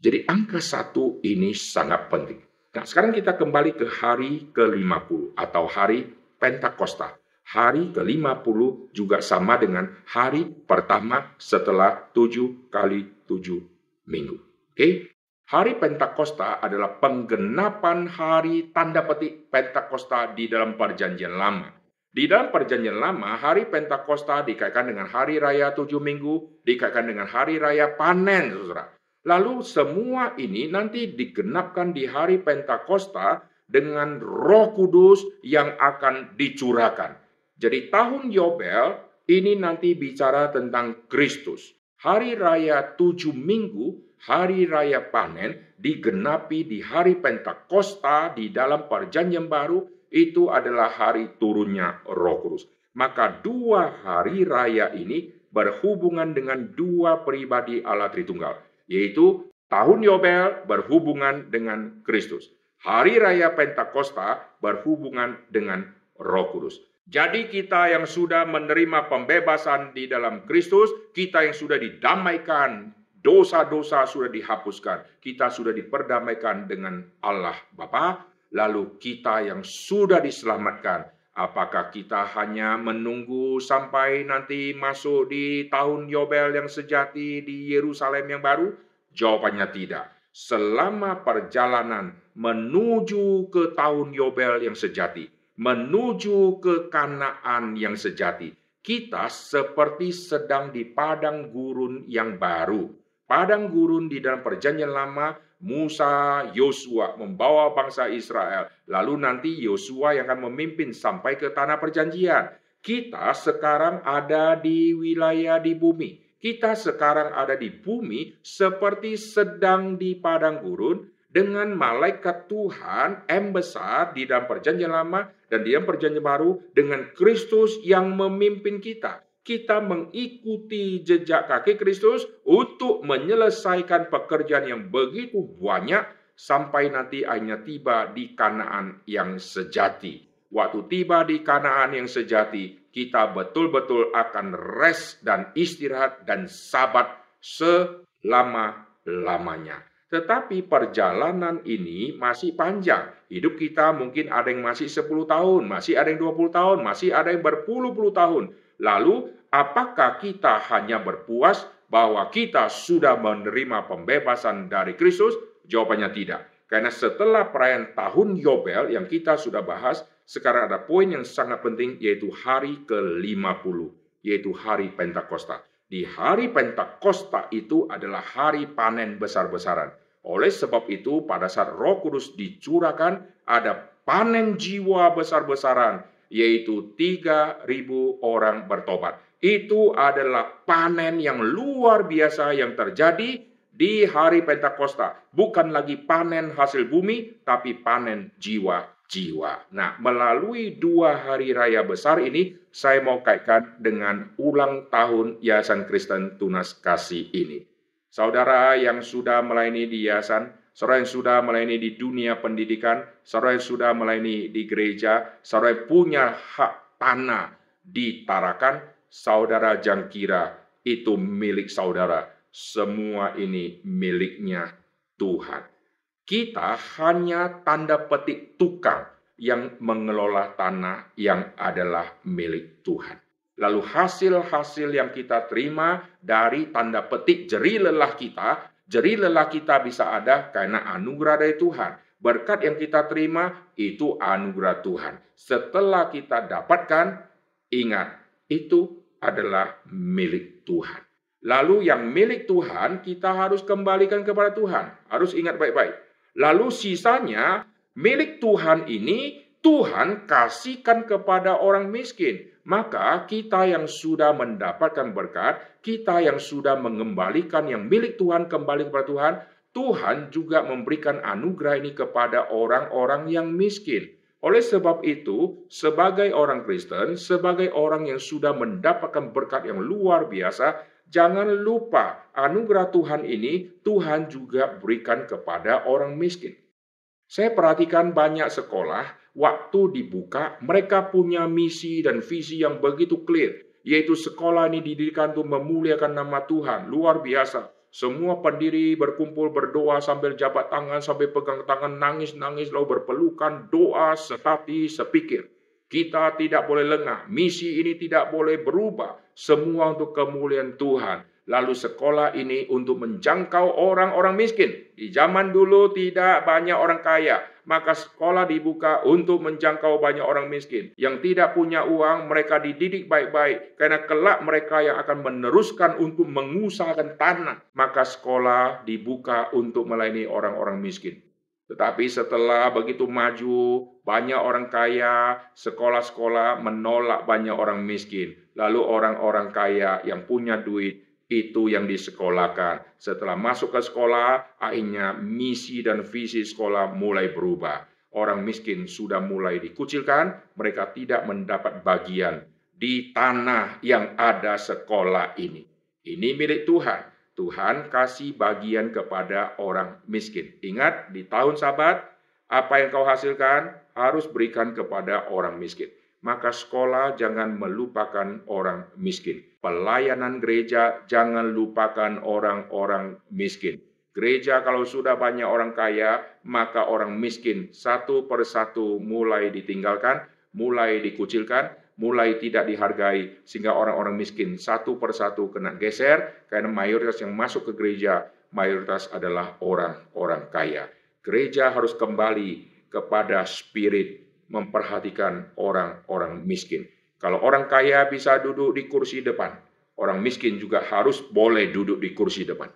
Jadi angka 1 ini sangat penting. Nah, sekarang kita kembali ke hari ke-50 atau hari Pentakosta. Hari ke-50 juga sama dengan hari pertama setelah 7 kali 7 minggu. Oke? Hari Pentakosta adalah penggenapan hari tanda petik Pentakosta di dalam perjanjian lama. Di dalam perjanjian lama, hari Pentakosta dikaitkan dengan hari raya 7 minggu, dikaitkan dengan hari raya panen, saudara. Lalu semua ini nanti digenapkan di hari Pentakosta dengan Roh Kudus yang akan dicurahkan. Jadi tahun Yobel ini nanti bicara tentang Kristus. Hari raya 7 minggu, hari raya panen digenapi di hari Pentakosta di dalam perjanjian baru, itu adalah hari turunnya Roh Kudus. Maka dua hari raya ini berhubungan dengan dua pribadi Allah Tritunggal, yaitu tahun Yobel berhubungan dengan Kristus. Hari raya Pentakosta berhubungan dengan Roh Kudus. Jadi kita yang sudah menerima pembebasan di dalam Kristus, kita yang sudah didamaikan, dosa-dosa sudah dihapuskan, kita sudah diperdamaikan dengan Allah Bapa, lalu kita yang sudah diselamatkan, apakah kita hanya menunggu sampai nanti masuk di tahun Yobel yang sejati di Yerusalem yang baru? Jawabannya tidak. Selama perjalanan menuju ke tahun Yobel yang sejati, menuju ke Kanaan yang sejati, kita seperti sedang di padang gurun yang baru. Padang gurun di dalam perjanjian lama, Musa, Yosua membawa bangsa Israel. Lalu nanti Yosua yang akan memimpin sampai ke tanah perjanjian. Kita sekarang ada di wilayah di bumi. Kita sekarang ada di bumi seperti sedang di padang gurun dengan malaikat Tuhan M besar di dalam perjanjian lama dan di dalam perjanjian baru dengan Kristus yang memimpin kita. Kita mengikuti jejak kaki Kristus untuk menyelesaikan pekerjaan yang begitu banyak sampai nanti akhirnya tiba di Kanaan yang sejati. Waktu tiba di Kanaan yang sejati, kita betul-betul akan rest dan istirahat dan sabat selama-lamanya. Tetapi perjalanan ini masih panjang. Hidup kita mungkin ada yang masih 10 tahun, masih ada yang 20 tahun, masih ada yang berpuluh-puluh tahun. Lalu, apakah kita hanya berpuas bahwa kita sudah menerima pembebasan dari Kristus? Jawabannya tidak. Karena setelah perayaan tahun Yobel yang kita sudah bahas, sekarang ada poin yang sangat penting, yaitu hari ke-50, yaitu hari Pentakosta. Di hari Pentakosta itu adalah hari panen besar-besaran. Oleh sebab itu, pada saat Roh Kudus dicurahkan, ada panen jiwa besar-besaran, yaitu 3.000 orang bertobat. Itu adalah panen yang luar biasa yang terjadi di hari Pentakosta. Bukan lagi panen hasil bumi, tapi panen jiwa-jiwa. Nah, melalui 2 hari raya besar ini, saya mau kaitkan dengan ulang tahun Yayasan Kristen Tunas Kasih ini. Saudara yang sudah melayani di yayasan, saudara yang sudah melayani di dunia pendidikan, saudara yang sudah melayani di gereja, saudara yang punya hak tanah di Tarakan, saudara jangan kira itu milik saudara. Semua ini miliknya Tuhan. Kita hanya tanda petik tukang yang mengelola tanah yang adalah milik Tuhan. Lalu hasil-hasil yang kita terima dari tanda petik jerih lelah kita bisa ada karena anugerah dari Tuhan. Berkat yang kita terima itu anugerah Tuhan. Setelah kita dapatkan, ingat, itu adalah milik Tuhan. Lalu yang milik Tuhan kita harus kembalikan kepada Tuhan. Harus ingat baik-baik. Lalu sisanya milik Tuhan ini Tuhan kasihkan kepada orang miskin. Maka kita yang sudah mendapatkan berkat, kita yang sudah mengembalikan yang milik Tuhan kembali kepada Tuhan, Tuhan juga memberikan anugerah ini kepada orang-orang yang miskin. Oleh sebab itu, sebagai orang Kristen, sebagai orang yang sudah mendapatkan berkat yang luar biasa, jangan lupa anugerah Tuhan ini Tuhan juga berikan kepada orang miskin. Saya perhatikan banyak sekolah, waktu dibuka, mereka punya misi dan visi yang begitu clear, yaitu sekolah ini didirikan untuk memuliakan nama Tuhan, luar biasa. Semua pendiri berkumpul berdoa sambil jabat tangan, sambil pegang tangan, nangis-nangis, lalu berpelukan, doa sehati, sepikir. Kita tidak boleh lengah, misi ini tidak boleh berubah, semua untuk kemuliaan Tuhan. Lalu sekolah ini untuk menjangkau orang-orang miskin. Di zaman dulu tidak banyak orang kaya, maka sekolah dibuka untuk menjangkau banyak orang miskin. Yang tidak punya uang, mereka dididik baik-baik, karena kelak mereka yang akan meneruskan untuk mengusahakan tanah. Maka sekolah dibuka untuk melayani orang-orang miskin. Tetapi setelah begitu maju, banyak orang kaya, sekolah-sekolah menolak banyak orang miskin. Lalu orang-orang kaya yang punya duit, itu yang disekolahkan. Setelah masuk ke sekolah, akhirnya misi dan visi sekolah mulai berubah. Orang miskin sudah mulai dikucilkan, mereka tidak mendapat bagian di tanah yang ada sekolah ini. Ini milik Tuhan. Tuhan kasih bagian kepada orang miskin. Ingat, di tahun Sabat, apa yang kau hasilkan harus berikan kepada orang miskin. Maka sekolah jangan melupakan orang miskin. Pelayanan gereja jangan lupakan orang-orang miskin. Gereja kalau sudah banyak orang kaya, maka orang miskin satu persatu mulai ditinggalkan, mulai dikucilkan, mulai tidak dihargai, sehingga orang-orang miskin satu persatu kena geser, karena mayoritas yang masuk ke gereja, mayoritas adalah orang-orang kaya. Gereja harus kembali kepada spirit memperhatikan orang-orang miskin. Kalau orang kaya bisa duduk di kursi depan, orang miskin juga harus boleh duduk di kursi depan.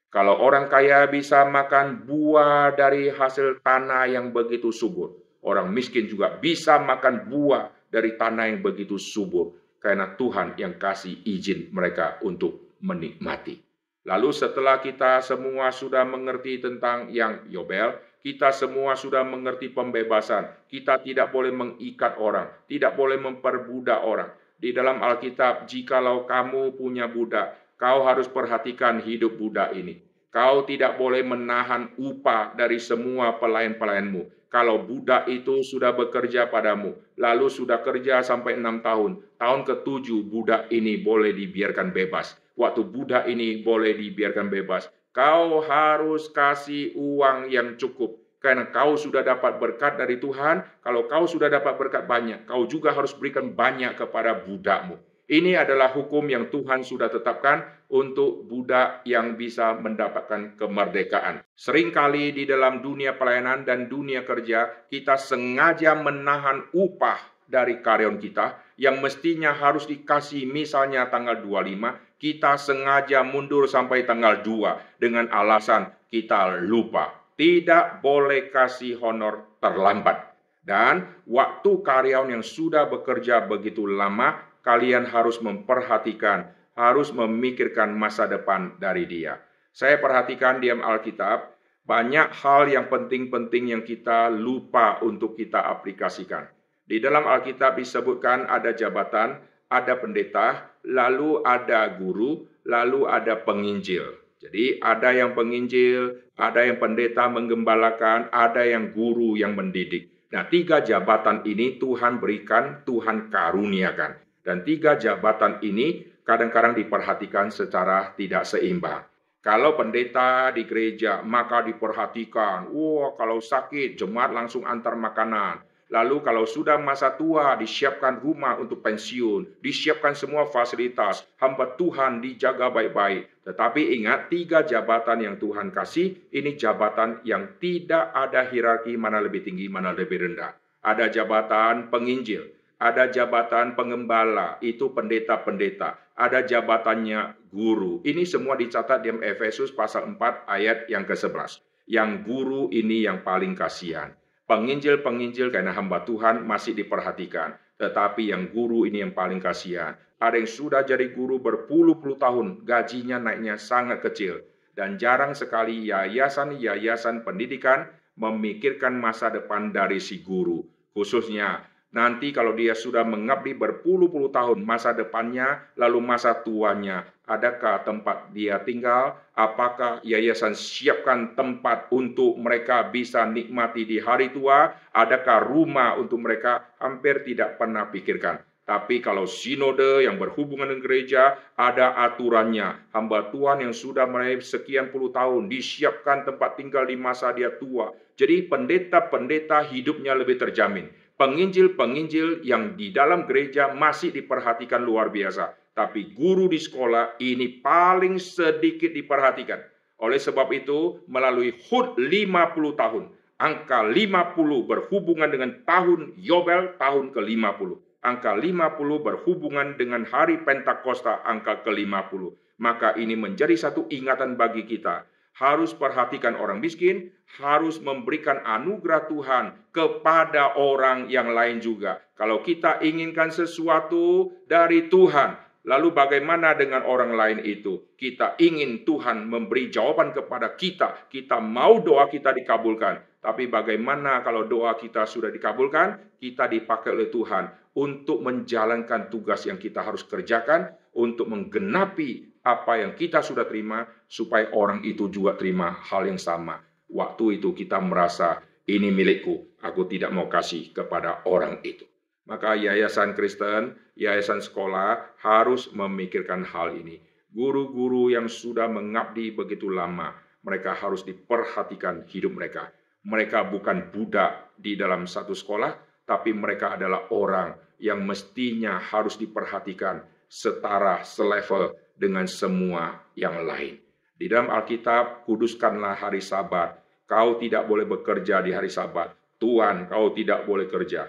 Kalau orang kaya bisa makan buah dari hasil tanah yang begitu subur, orang miskin juga bisa makan buah dari tanah yang begitu subur, karena Tuhan yang kasih izin mereka untuk menikmati. Lalu setelah kita semua sudah mengerti tentang yang Yobel, kita semua sudah mengerti pembebasan. Kita tidak boleh mengikat orang, tidak boleh memperbudak orang. Di dalam Alkitab, jikalau kamu punya budak, kau harus perhatikan hidup budak ini. Kau tidak boleh menahan upah dari semua pelayan-pelayanmu. Kalau budak itu sudah bekerja padamu, lalu sudah kerja sampai 6 tahun, tahun ke-7 budak ini boleh dibiarkan bebas. Waktu budak ini boleh dibiarkan bebas, kau harus kasih uang yang cukup. Karena kau sudah dapat berkat dari Tuhan, kalau kau sudah dapat berkat banyak, kau juga harus berikan banyak kepada budakmu. Ini adalah hukum yang Tuhan sudah tetapkan. untuk budak yang bisa mendapatkan kemerdekaan. Seringkali di dalam dunia pelayanan dan dunia kerja, kita sengaja menahan upah dari karyawan kita yang mestinya harus dikasih misalnya tanggal 25, kita sengaja mundur sampai tanggal 2 dengan alasan kita lupa. Tidak boleh kasih honor terlambat. Dan waktu karyawan yang sudah bekerja begitu lama, kalian harus memperhatikan, harus memikirkan masa depan dari dia. Saya perhatikan di Alkitab, banyak hal yang penting-penting yang kita lupa untuk kita aplikasikan. Di dalam Alkitab disebutkan ada jabatan, ada pendeta, lalu ada guru, lalu ada penginjil. Jadi ada yang penginjil, ada yang pendeta menggembalakan, ada yang guru yang mendidik. Nah, 3 jabatan ini Tuhan berikan, Tuhan karuniakan. Dan 3 jabatan ini kadang-kadang diperhatikan secara tidak seimbang. Kalau pendeta di gereja, maka diperhatikan. Kalau sakit, jemaat langsung antar makanan. Lalu kalau sudah masa tua, disiapkan rumah untuk pensiun, disiapkan semua fasilitas, hamba Tuhan dijaga baik-baik. Tetapi ingat, 3 jabatan yang Tuhan kasih, ini jabatan yang tidak ada hierarki mana lebih tinggi, mana lebih rendah. Ada jabatan penginjil, ada jabatan pengembala, itu pendeta-pendeta. Ada jabatannya guru. Ini semua dicatat di Efesus pasal 4 ayat yang ke-11. Yang guru ini yang paling kasihan. Penginjil-penginjil karena hamba Tuhan masih diperhatikan. Tetapi yang guru ini yang paling kasihan. Ada yang sudah jadi guru berpuluh-puluh tahun, gajinya naiknya sangat kecil. Dan jarang sekali yayasan-yayasan pendidikan memikirkan masa depan dari si guru. Khususnya nanti kalau dia sudah mengabdi berpuluh-puluh tahun, masa depannya, lalu masa tuanya, adakah tempat dia tinggal? Apakah yayasan siapkan tempat untuk mereka bisa nikmati di hari tua? Adakah rumah untuk mereka? Hampir tidak pernah pikirkan. Tapi kalau sinode yang berhubungan dengan gereja, ada aturannya. Hamba Tuhan yang sudah mulai sekian puluh tahun, disiapkan tempat tinggal di masa dia tua. Jadi pendeta-pendeta hidupnya lebih terjamin. Penginjil-penginjil yang di dalam gereja masih diperhatikan luar biasa. Tapi guru di sekolah ini paling sedikit diperhatikan. Oleh sebab itu, melalui HUT 50 tahun, angka 50 berhubungan dengan tahun Yobel, tahun ke-50. Angka 50 berhubungan dengan hari Pentakosta, angka ke-50. Maka ini menjadi satu ingatan bagi kita. Harus perhatikan orang miskin, harus memberikan anugerah Tuhan kepada orang yang lain juga. Kalau kita inginkan sesuatu dari Tuhan, lalu bagaimana dengan orang lain itu? Kita ingin Tuhan memberi jawaban kepada kita. Kita mau doa kita dikabulkan. Tapi bagaimana kalau doa kita sudah dikabulkan? Kita dipakai oleh Tuhan untuk menjalankan tugas yang kita harus kerjakan, untuk menggenapi apa yang kita sudah terima, supaya orang itu juga terima hal yang sama. Waktu itu kita merasa, ini milikku, aku tidak mau kasih kepada orang itu. Maka yayasan Kristen, yayasan sekolah harus memikirkan hal ini. Guru-guru yang sudah mengabdi begitu lama, mereka harus diperhatikan hidup mereka. Mereka bukan budak di dalam satu sekolah, tapi mereka adalah orang yang mestinya harus diperhatikan setara, selevel dengan semua yang lain. Di dalam Alkitab, kuduskanlah hari Sabat. Kau tidak boleh bekerja di hari Sabat. Tuhan, kau tidak boleh kerja.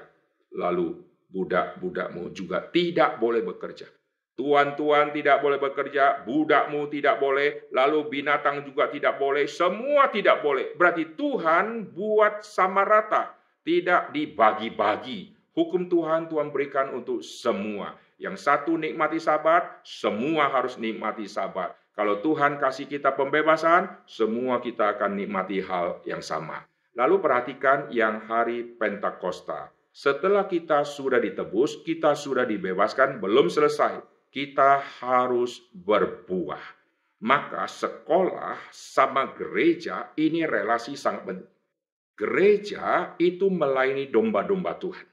Lalu budak-budakmu juga tidak boleh bekerja. Tuan-tuan tidak boleh bekerja, budakmu tidak boleh, lalu binatang juga tidak boleh, semua tidak boleh. Berarti Tuhan buat sama rata, tidak dibagi-bagi. Hukum Tuhan berikan untuk semua. Yang satu nikmati Sabat, semua harus nikmati Sabat. Kalau Tuhan kasih kita pembebasan, semua kita akan nikmati hal yang sama. Lalu perhatikan yang hari Pentakosta. Setelah kita sudah ditebus, kita sudah dibebaskan, belum selesai. Kita harus berbuah. Maka sekolah sama gereja ini relasi sangat penting. Gereja itu melayani domba-domba Tuhan.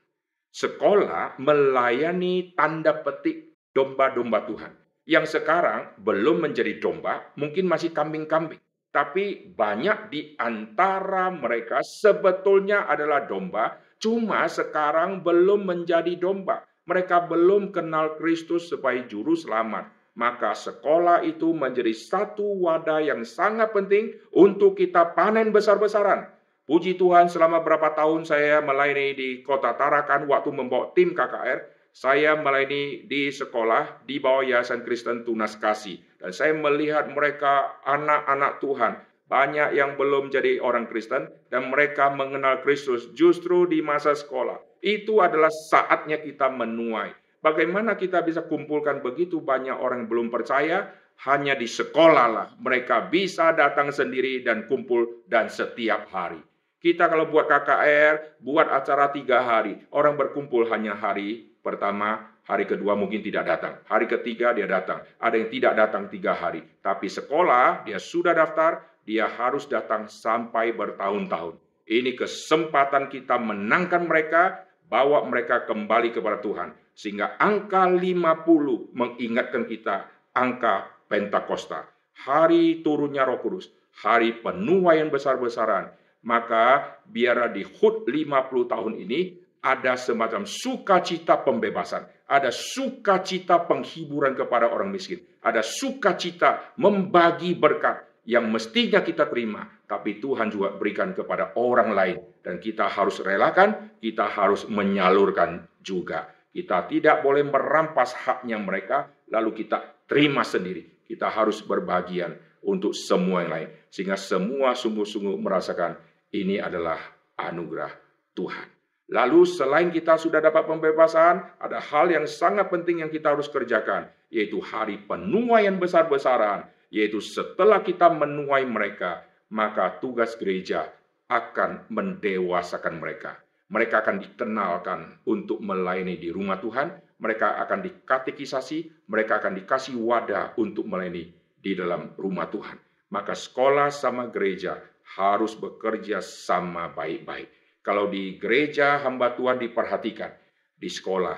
Sekolah melayani tanda petik domba-domba Tuhan. Yang sekarang belum menjadi domba, mungkin masih kambing-kambing. Tapi banyak di antara mereka sebetulnya adalah domba, cuma sekarang belum menjadi domba. Mereka belum kenal Kristus sebagai juru selamat. maka sekolah itu menjadi satu wadah yang sangat penting untuk kita panen besar-besaran. Puji Tuhan, selama berapa tahun saya melayani di Kota Tarakan waktu membawa tim KKR, saya melayani di sekolah di bawah Yayasan Kristen Tunas Kasih. Dan saya melihat mereka anak-anak Tuhan, banyak yang belum jadi orang Kristen, dan mereka mengenal Kristus justru di masa sekolah. Itu adalah saatnya kita menuai. Bagaimana kita bisa kumpulkan begitu banyak orang yang belum percaya? Hanya di sekolah lah mereka bisa datang sendiri dan kumpul dan setiap hari. Kita kalau buat KKR, buat acara 3 hari, orang berkumpul hanya hari pertama, hari kedua mungkin tidak datang, hari ketiga dia datang, ada yang tidak datang 3 hari. Tapi sekolah, dia sudah daftar, dia harus datang sampai bertahun-tahun. Ini kesempatan kita menangkan mereka, bawa mereka kembali kepada Tuhan. Sehingga angka 50 mengingatkan kita angka Pentakosta. Hari turunnya Roh Kudus, hari penuaian besar-besaran. Maka biarlah di HUT 50 tahun ini ada semacam sukacita pembebasan. Ada sukacita penghiburan kepada orang miskin. Ada sukacita membagi berkat yang mestinya kita terima, tapi Tuhan juga berikan kepada orang lain. Dan kita harus relakan, kita harus menyalurkan juga. Kita tidak boleh merampas haknya mereka, lalu kita terima sendiri. Kita harus berbagian untuk semua yang lain. Sehingga semua sungguh-sungguh merasakan ini adalah anugerah Tuhan. Lalu selain kita sudah dapat pembebasan, ada hal yang sangat penting yang kita harus kerjakan, yaitu hari penuaian besar-besaran. Yaitu setelah kita menuai mereka, maka tugas gereja akan mendewasakan mereka. Mereka akan dikenalkan untuk melayani di rumah Tuhan, mereka akan dikatekisasi, mereka akan dikasih wadah untuk melayani di dalam rumah Tuhan. Maka sekolah sama gereja harus bekerja sama baik-baik. Kalau di gereja hamba Tuhan diperhatikan, di sekolah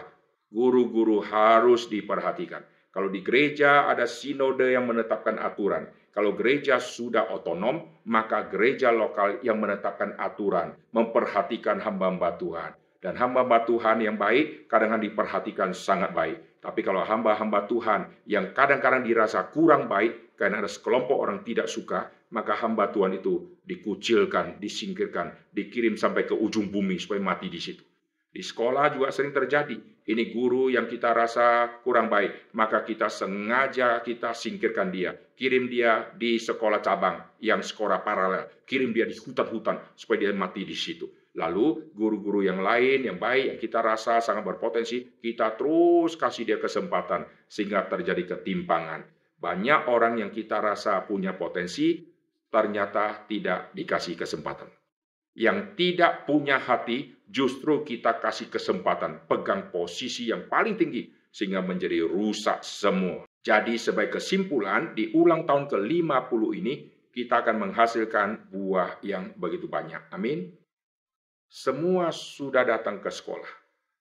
guru-guru harus diperhatikan. Kalau di gereja ada sinode yang menetapkan aturan. Kalau gereja sudah otonom, maka gereja lokal yang menetapkan aturan, memperhatikan hamba-hamba Tuhan. Dan hamba-hamba Tuhan yang baik kadang-kadang diperhatikan sangat baik. Tapi kalau hamba-hamba Tuhan yang kadang-kadang dirasa kurang baik karena ada sekelompok orang tidak suka, maka hamba Tuhan itu dikucilkan, disingkirkan, dikirim sampai ke ujung bumi supaya mati di situ. Di sekolah juga sering terjadi. Ini guru yang kita rasa kurang baik, maka kita sengaja kita singkirkan dia. Kirim dia di sekolah cabang yang sekolah paralel. Kirim dia di hutan-hutan supaya dia mati di situ. Lalu guru-guru yang lain yang baik yang kita rasa sangat berpotensi, kita terus kasih dia kesempatan sehingga terjadi ketimpangan. Banyak orang yang kita rasa punya potensi ternyata tidak dikasih kesempatan. Yang tidak punya hati justru kita kasih kesempatan pegang posisi yang paling tinggi sehingga menjadi rusak semua. Jadi sebagai kesimpulan di ulang tahun ke-50 ini kita akan menghasilkan buah yang begitu banyak. Amin. Semua sudah datang ke sekolah.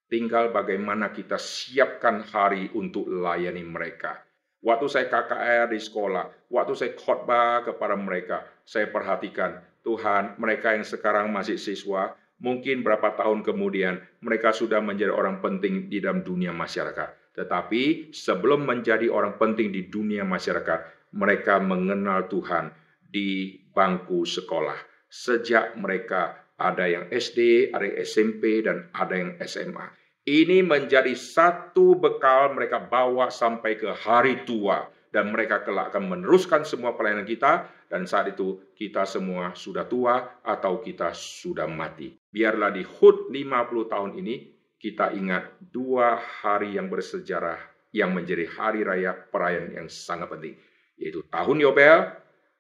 Tinggal bagaimana kita siapkan hari untuk layani mereka. Waktu saya KKR di sekolah, waktu saya khotbah kepada mereka, saya perhatikan, Tuhan, mereka yang sekarang masih siswa, mungkin berapa tahun kemudian mereka sudah menjadi orang penting di dalam dunia masyarakat. Tetapi sebelum menjadi orang penting di dunia masyarakat, mereka mengenal Tuhan di bangku sekolah. Sejak mereka ada yang SD, ada yang SMP, dan ada yang SMA. Ini menjadi satu bekal mereka bawa sampai ke hari tua. Dan mereka kelak akan meneruskan semua pelayanan kita. Dan saat itu kita semua sudah tua atau kita sudah mati. Biarlah di HUT 50 tahun ini kita ingat 2 hari yang bersejarah yang menjadi hari raya perayaan yang sangat penting. Yaitu Tahun Yobel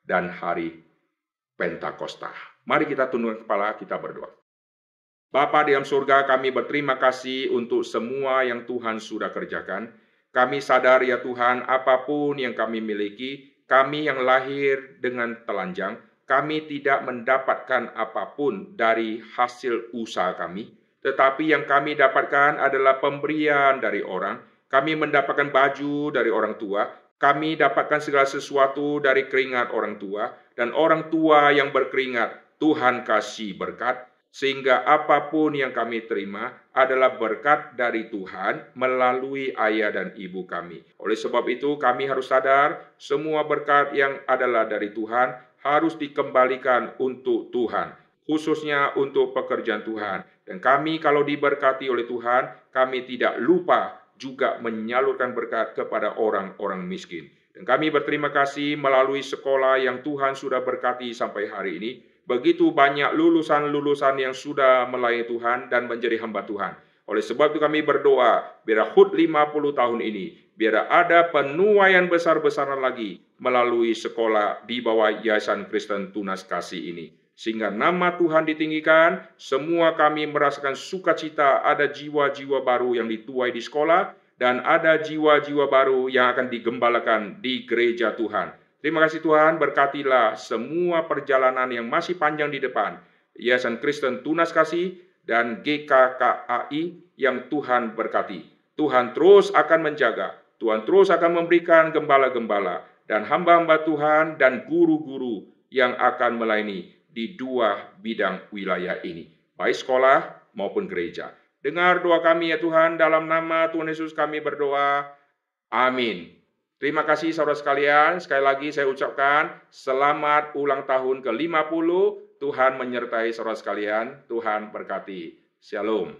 dan Hari Pentakosta. Mari kita tundukkan kepala, kita berdoa. Bapa di dalam surga, kami berterima kasih untuk semua yang Tuhan sudah kerjakan. Kami sadar ya Tuhan, apapun yang kami miliki, kami yang lahir dengan telanjang, kami tidak mendapatkan apapun dari hasil usaha kami. Tetapi yang kami dapatkan adalah pemberian dari orang. Kami mendapatkan baju dari orang tua. Kami dapatkan segala sesuatu dari keringat orang tua. Dan orang tua yang berkeringat, Tuhan kasih berkat. Sehingga apapun yang kami terima adalah berkat dari Tuhan melalui ayah dan ibu kami. Oleh sebab itu kami harus sadar semua berkat yang adalah dari Tuhan harus dikembalikan untuk Tuhan, khususnya untuk pekerjaan Tuhan. Dan kami kalau diberkati oleh Tuhan, kami tidak lupa juga menyalurkan berkat kepada orang-orang miskin. Dan kami berterima kasih melalui sekolah yang Tuhan sudah berkati sampai hari ini. Begitu banyak lulusan-lulusan yang sudah melayani Tuhan dan menjadi hamba Tuhan. Oleh sebab itu kami berdoa, biar HUT 50 tahun ini, biar ada penuaian besar-besaran lagi melalui sekolah di bawah Yayasan Kristen Tunas Kasih ini. Sehingga nama Tuhan ditinggikan, semua kami merasakan sukacita, ada jiwa-jiwa baru yang dituai di sekolah, dan ada jiwa-jiwa baru yang akan digembalakan di gereja Tuhan. Terima kasih Tuhan, berkatilah semua perjalanan yang masih panjang di depan. Yayasan Kristen Tunas Kasih dan GKKAI yang Tuhan berkati. Tuhan terus akan menjaga, Tuhan terus akan memberikan gembala-gembala dan hamba-hamba Tuhan dan guru-guru yang akan melayani di dua bidang wilayah ini, baik sekolah maupun gereja. Dengar doa kami ya Tuhan, dalam nama Tuhan Yesus kami berdoa. Amin. Terima kasih saudara sekalian, sekali lagi saya ucapkan selamat ulang tahun ke-50, Tuhan menyertai saudara sekalian, Tuhan berkati. Shalom.